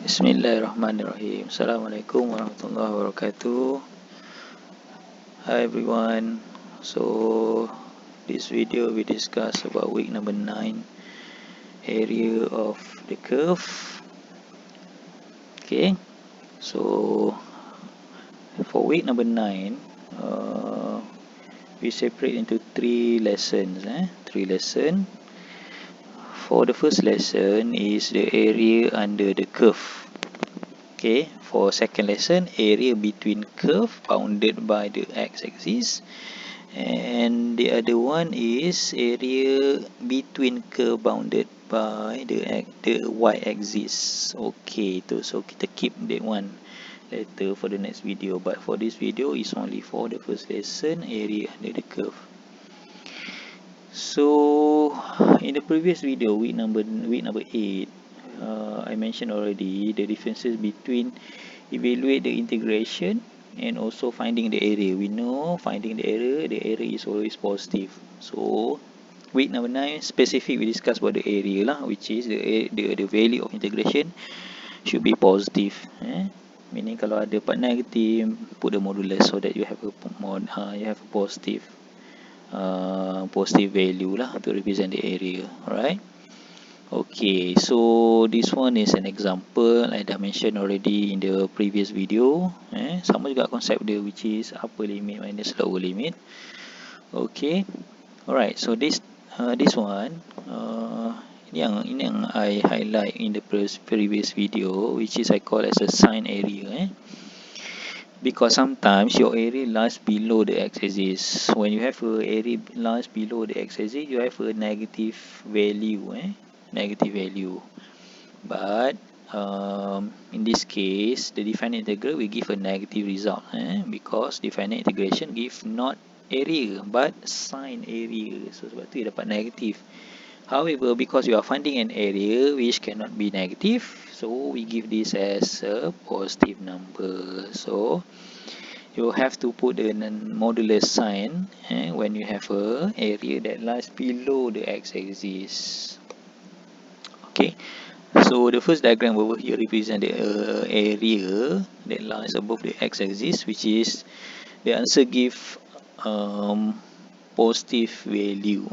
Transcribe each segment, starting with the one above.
Bismillahirrahmanirrahim. Assalamualaikum warahmatullahi wabarakatuh. Hi everyone. So this video we discuss about week number 9, area of the curve. Okay. So for week number 9, we separate into 3 lessons. 3 lessons. For the first lesson is the area under the curve. Okay, for second lesson, area between curve bounded by the x-axis, and the other one is area between curve bounded by the y-axis. Okay, so kita keep that one later for the next video, but for this video is only for the first lesson, area under the curve. So in the previous video, week number 8, I mentioned already the differences between evaluate the integration and also finding the area. We know finding the area is always positive. So week number 9 specific we discuss about the area lah, which is the value of integration should be positive. Meaning kalau ada part negative, put the modulus so that you have a positive value lah to represent the area. Alright. Okay, so this one is an example I dah mention already in the previous video. Sama juga konsep dia, which is upper limit minus lower limit. Okay. Alright, so this one ini yang I highlight in the previous video, which is I call as a sign area. Because sometimes your area lies below the x-axis. When you have a area lies below the x-axis, you have a negative value. Negative value. But in this case, the definite integral will give a negative result. Because definite integration give not area but sign area. So sebab tu dia dapat negative. However, because you are finding an area which cannot be negative, so we give this as a positive number. So you have to put the modulus sign when you have a area that lies below the x-axis. Okay, so the first diagram over here represents the area that lies above the x-axis, which is the answer give positive value.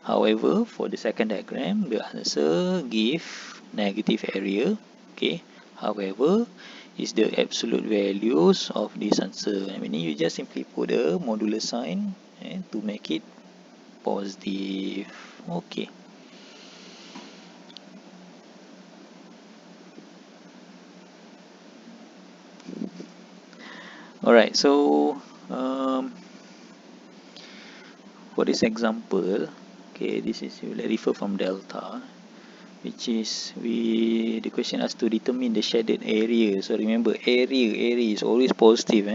However, for the second diagram, the answer give negative area. Okay. However, is the absolute values of this answer. I mean, you just simply put a modular sign to make it positive. Okay. Alright, so for this example, okay, this is you refer from delta, which is the question has to determine the shaded area. So remember, area is always positive.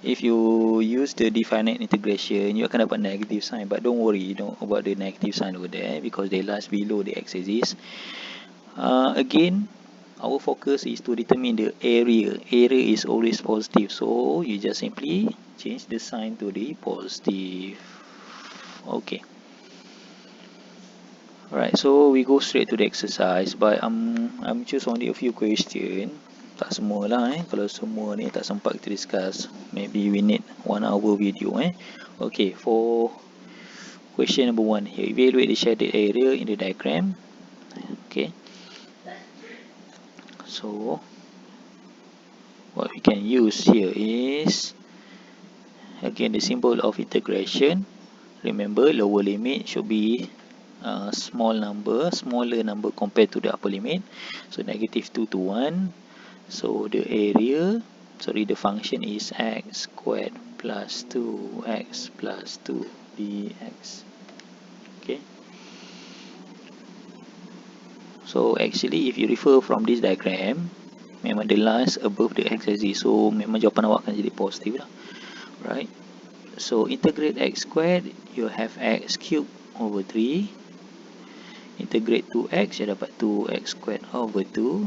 If you use the definite integration, you akan dapat negative sign, but don't worry about the negative sign over there because they lies below the x-axis. Again, our focus is to determine the area. Area is always positive, so you just simply change the sign to the positive. Okay. Alright, so we go straight to the exercise, but I'm choose only a few question. Tak semua lah. Kalau semua ni tak sempat kita discuss, maybe we need 1 hour video. Okay, for question number 1 here, evaluate the shaded area in the diagram. Okay, so what we can use here is again the symbol of integration. Remember, lower limit should be smaller number compared to the upper limit. So negative 2 to 1. So the function is x squared plus 2x plus 2 dx. Okay. So actually if you refer from this diagram, memang the lies above the x-axis. So memang jawapan awak akan jadi positif lah. Right. So integrate x squared, you have x cubed over 3. Integrate 2x, you dapat 2x squared over 2.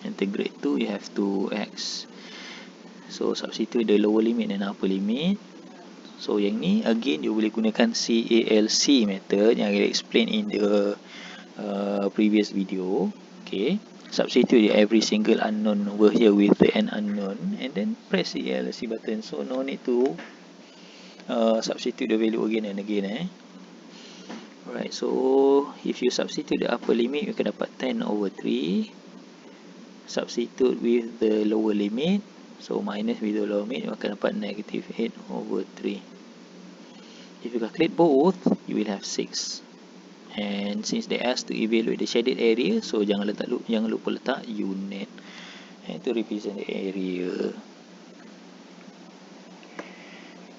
Integrate 2, you have 2x. So substitute the lower limit and upper limit. So yang ni again you boleh gunakan CALC method yang I explain in the previous video. Okay, substitute every single unknown over here with the n unknown, and then press the LC button. So no need to substitute the value again and again. Alright, so if you substitute the upper limit, you can dapat 10 over 3. Substitute with the lower limit, so minus with the lower limit, you akan dapat negative 8 over 3. If you calculate both, you will have 6. And since they asked to evaluate the shaded area, so jangan lupa letak unit to represent the area.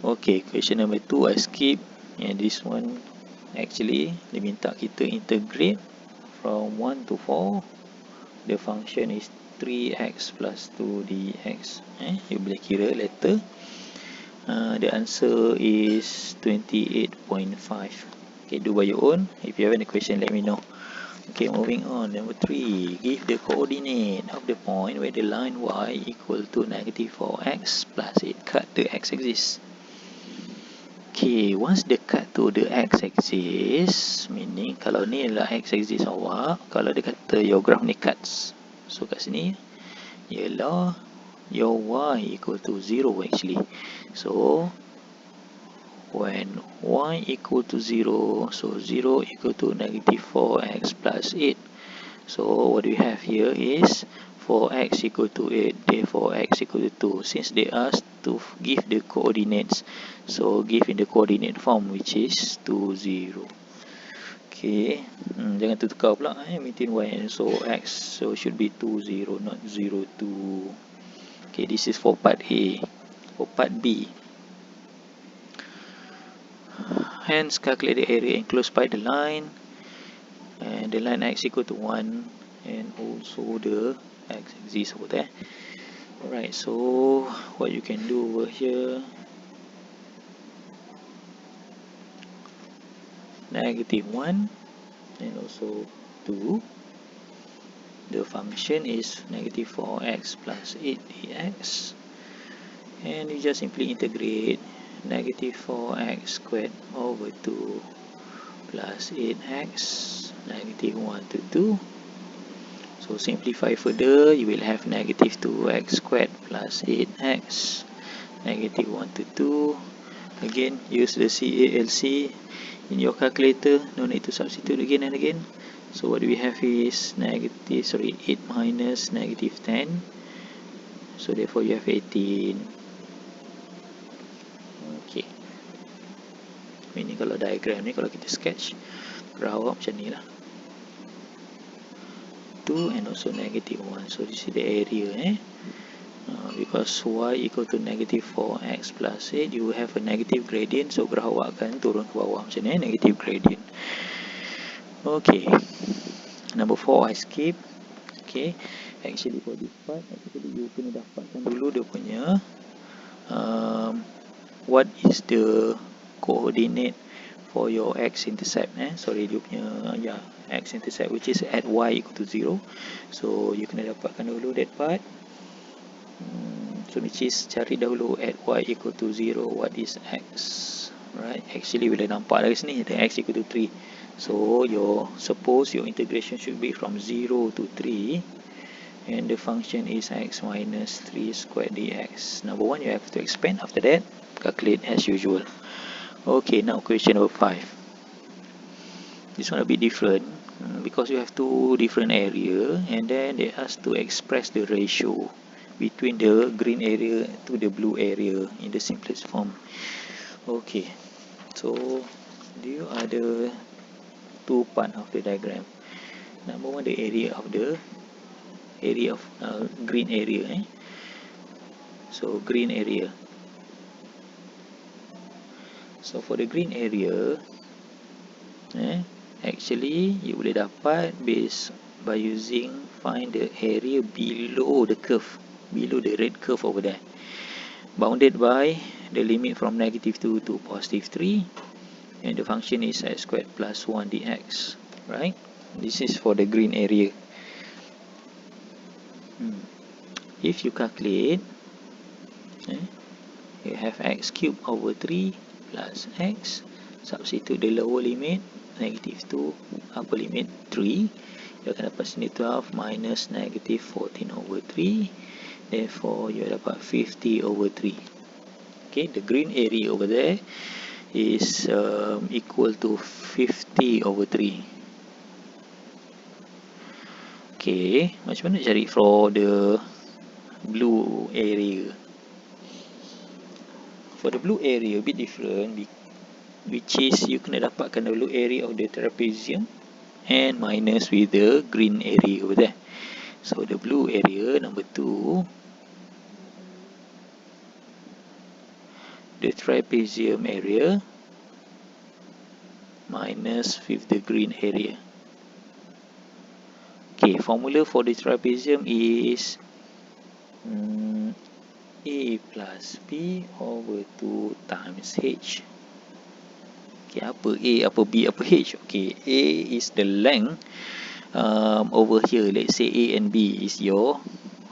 Okay, question number 2 I skip. And this one actually dia minta kita integrate from 1 to 4. The function is 3x plus 2 dx. You boleh kira later. The answer is 28.5. Okay, do by your own. If you have any question, let me know. Okay, moving on. Number 3. Give the coordinate of the point where the line y equal to negative 4x plus 8. Cut the x-axis. Okay, once the cut to the x-axis, meaning kalau ni adalah x-axis awak, kalau dia kata your graph ni cuts. So kat sini, ialah your y equal to 0 actually. So when y equal to 0, so 0 equal to negative 4x plus 8. So what we have here is 4x equal to 8, therefore x equal to 2. Since they asked to give the coordinates, so give in the coordinate form, which is 2, 0. Okay, jangan tukar pula between y and so x, so should be 2, 0, not 0, 2. Okay, this is for part A. For part B, hence calculate the area enclosed by the line, and the line x equal to 1, and also the x-axis over there. Alright, so what you can do over here, negative 1 and also 2. The function is negative 4x plus 8 dx, and you just simply integrate negative 4x squared over 2 plus 8x, negative 1 to 2. So simplify further, you will have negative 2x squared plus 8x, negative 1 to 2. Again, use the CALC in your calculator, no need to substitute again and again. So what we have is 8 minus negative 10. So therefore you have 18. Okay. Ini kalau diagram ni, kalau kita sketch, graph macam ni lah. 2 and also negative 1. So this is the area. Because y equal to negative 4x plus 8, you have a negative gradient. So graph awak akan turun ke bawah macam ni, negative gradient. Okay, number 4 I skip. Okay, actually for this part, actually you kena dapatkan dulu dia punya what is the coordinate for your x-intercept. Sorry, dia punya x-intercept, which is at y equal to 0. So you kena dapatkan dulu that part. So which is cari dahulu at y equal to 0, what is x. Right, actually boleh nampak dari sini, the x equal to 3. So suppose your integration should be from 0 to 3, and the function is x minus 3 squared dx. Number 1, you have to expand. After that, calculate as usual. Okay, now question number 5. This one a bit different because you have two different area, and then they ask to express the ratio between the green area to the blue area in the simplest form. Okay, so there are the two part of the diagram. Number 1, the area of green area. So green area. So for the green area, actually you boleh dapat based by using find the area below the curve, below the red curve over there, bounded by the limit from negative 2 to positive 3, and the function is x squared plus 1 dx. Right, this is for the green area. If you calculate, you have x cubed over 3 plus x, substitute the lower limit negative 2, upper limit 3, You akan dapat sini 12 minus negative 14 over 3. Therefore, you dapat 50 over 3. Okay, the green area over there is equal to 50 over 3. Okay, macam mana cari for the blue area? For the blue area, a bit different, which is you kena dapatkan the blue area of the trapezium and minus with the green area over there. So the blue area, number 2, the trapezium area minus with the green area. Okay, formula for the trapezium is A plus B over 2 times H. Okay, apa A, apa B, apa H? Okay, A is the length over here. Let's say A and B is your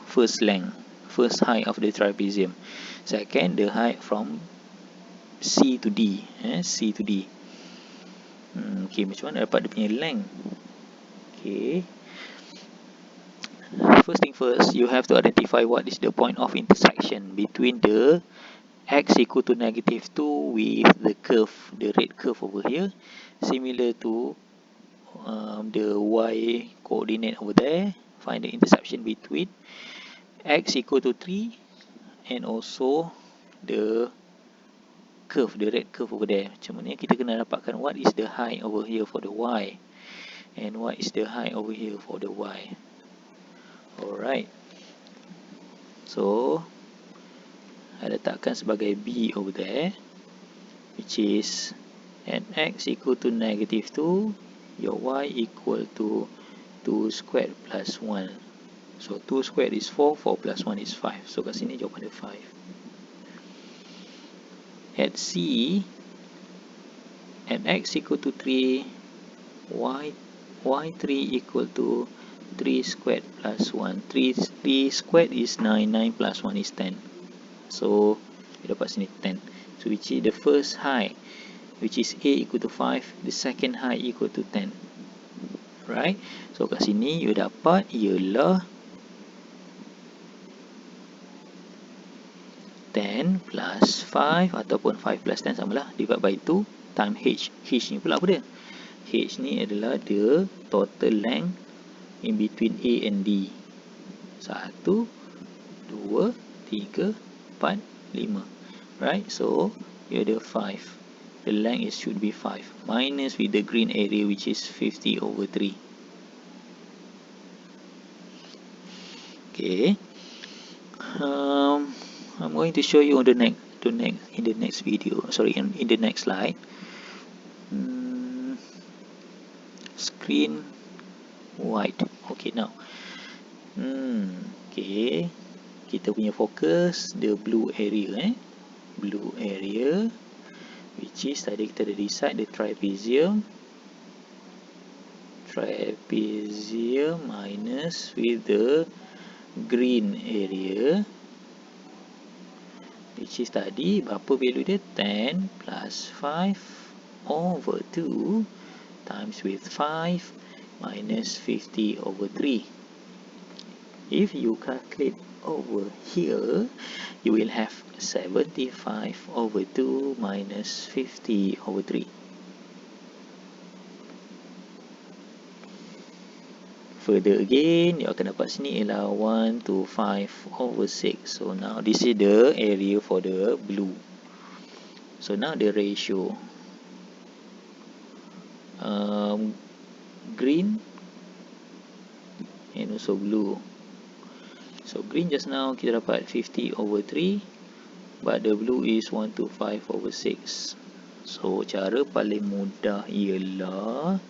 first length, first height of the trapezium. Second, the height from C to D. C to D. Okay, macam mana dapat dia punya length? Okay. First thing first, you have to identify what is the point of intersection between the x equal to negative 2 with the curve, the red curve over here, similar to the y coordinate over there. Find the intersection between x equal to 3 and also the curve, the red curve over there. Macam mana kita kena dapatkan what is the height over here for the y and what is the height over here for the y. Alright, so I letakkan sebagai B over there, which is at x equal to negative 2, your y equal to 2 squared plus 1. So 2 squared is 4, 4 plus 1 is 5. So kat sini jawapan dia 5. At C, at x equal to 3, y3 equal to 3 squared plus 1. 3 squared is 9, 9 plus 1 is 10. So, you dapat sini 10. So, which is the first height, which is A equal to 5. The second height equal to 10. Right? So, kat sini you dapat ialah 10 plus 5 ataupun 5 plus 10 samalah. Divide by 2 times H. H ni pula apa dia? H ni adalah the total length in between A and D. 1, 2, 3, 4, 5. Right? So, you ada 5. The length should be 5. Minus with the green area which is 50 over 3. Okay. I'm going to show you on in the next video. Sorry, in the next slide. Screen white. Okay, now. Okay. Kita punya focus the blue area. Blue area, which is tadi kita dah decide the trapezium. Trapezium minus with the green area, which is tadi berapa value dia? 10 plus 5 over 2 times with 5 minus 50 over 3. If you calculate over here, you will have 75 over 2 minus 50 over 3. Further again, you akan dapat sini ialah 1 to 5 over 6. So now this is the area for the blue. So now the ratio. Green and also blue. So green just now kita dapat 50 over 3, but the blue is 1 to 5 over 6. So cara paling mudah ialah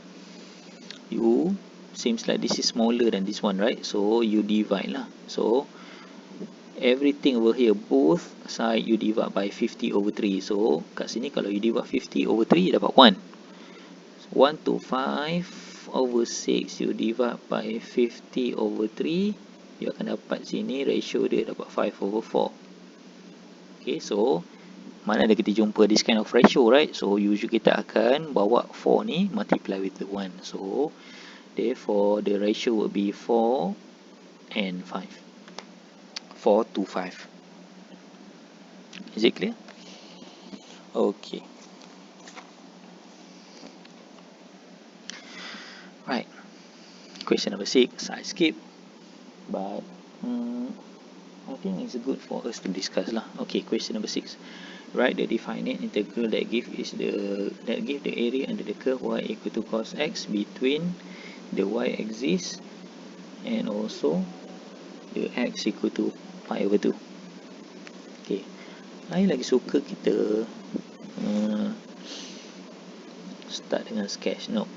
you seems like this is smaller than this one, right? So you divide lah. So everything over here, both side you divide by 50 over 3. So kat sini kalau you divide 50 over 3, you dapat 1. 1 to 5 over 6 you divide by 50 over 3, you akan dapat sini ratio dia dapat 5 over 4. Okay, so mana ada kita jumpa this kind of ratio, right? So usually kita akan bawa 4 ni multiply with the 1. So Therefore, the ratio will be 4 and 5. 4 to 5. Is it clear? Okay. Right. Question number 6, I skip. But I think it's good for us to discuss lah. Okay, question number 6. Write the definite integral that give the area under the curve y equal to cos x between the y-axis and also the x equal to pi over 2. Okay, I lagi suka kita start dengan sketch. No.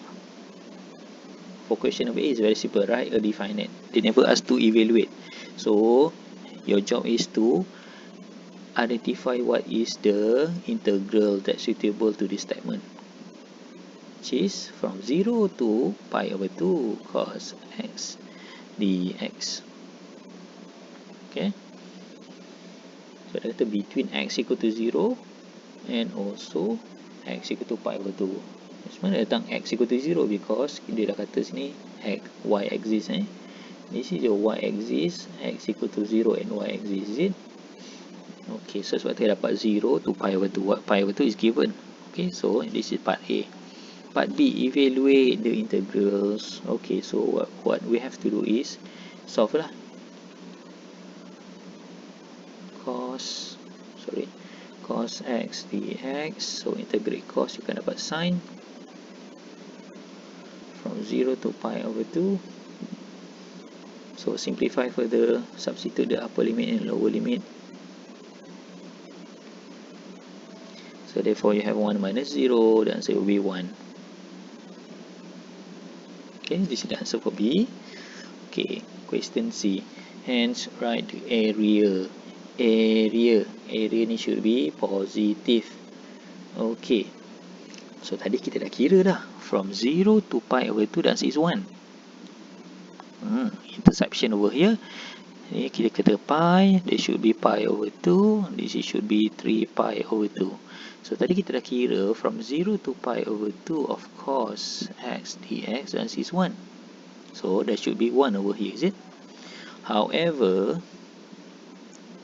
For question number 8 is very simple. Write a definite. They never ask to evaluate. So your job is to identify what is the integral that's suitable to this statement, which is from 0 to pi over 2 cos x dx. Okay, so dia kata between x equal to 0 and also x equal to pi over 2. Sebenarnya datang x equal to 0 because dia dah kata sini y axis. This is your y axis, x equal to 0 and y axis, is it? Okay, so sebab tu dapat 0 to pi over 2. What pi over 2 is given. Okay, so this is part A. Part B, evaluate the integrals. Okay, so what we have to do is solve lah. Cos x dx. So integrate cos, you can dapat sin from 0 to pi over 2. So simplify further, substitute the upper limit and lower limit. So therefore you have 1 minus 0, the answer will be 1. Okay, this is the answer for B. Okay, question C. Hence write the area. Area ni should be positive. Okay, so tadi kita dah kira dah. From 0 to pi over 2, the answer is 1. Intersection over here. Ni kita kata pi, there should be pi over 2. This should be 3 pi over 2. So tadi kita dah kira from 0 to pi over 2 of cos x dx, the answer is 1. So there should be 1 over here, is it? However,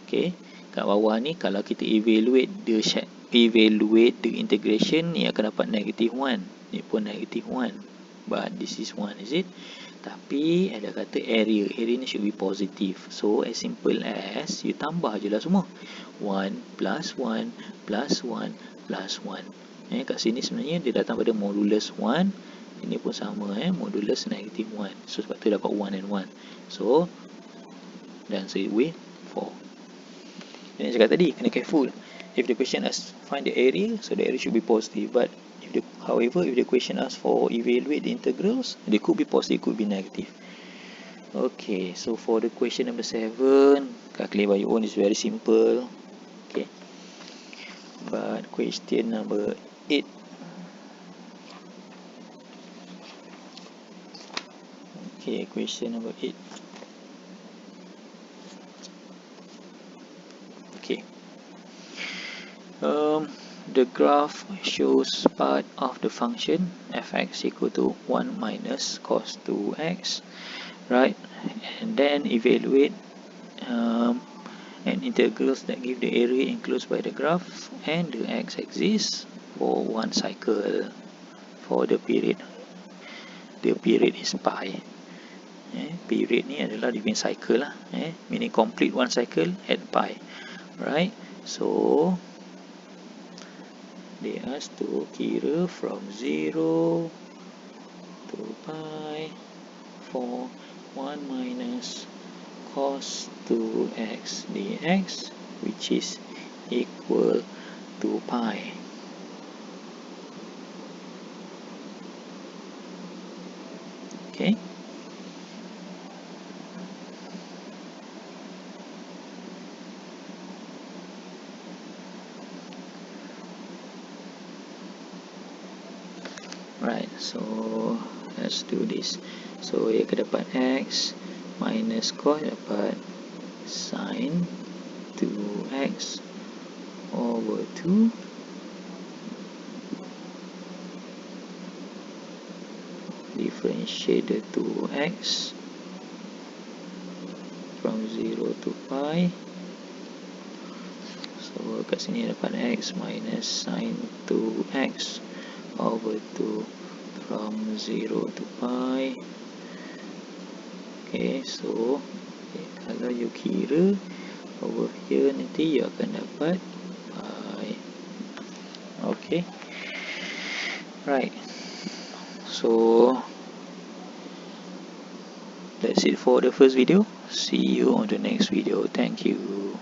okay, kat bawah ni kalau kita evaluate the integration, ni akan dapat negative 1. Ni pun negative 1. But this is 1, is it? Tapi ada kata area ni should be positive. So as simple as you tambah je lah semua. 1 plus 1 plus 1 plus 1. Kat sini sebenarnya dia datang pada modulus 1. Ini pun sama, modulus negative 1. So sebab tu dapat 1 and 1. So the answer will be 4. Dan saya cakap tadi, kena careful. If the question asks find the area, so the area should be positive. But however, if the question asks for evaluate the integrals, they could be positive, could be negative. Okay, so for the question number 7, calculate by your own is very simple. Okay, but question number 8. Okay, question number 8. Okay. The graph shows part of the function fx equal to 1 minus cos 2x, right? And then evaluate and integrals that give the area enclosed by the graph and the x-axis for one cycle for the period. The period is pi. Period ni adalah living cycle lah, meaning complete one cycle at pi, right? So they ask to kira from 0 to pi for 1 minus cos 2x dx, which is equal to pi. Okay. Right, so let's do this. So ia akan dapat x minus cos, dapat sin 2x over 2 differentiate the 2x from 0 to pi. So kat sini dapat x minus sin 2x over 2 from 0 to pi. Okay, so kalau you kira over here nanti you akan dapat pi. Okay, right. So that's it for the first video. See you on the next video. Thank you.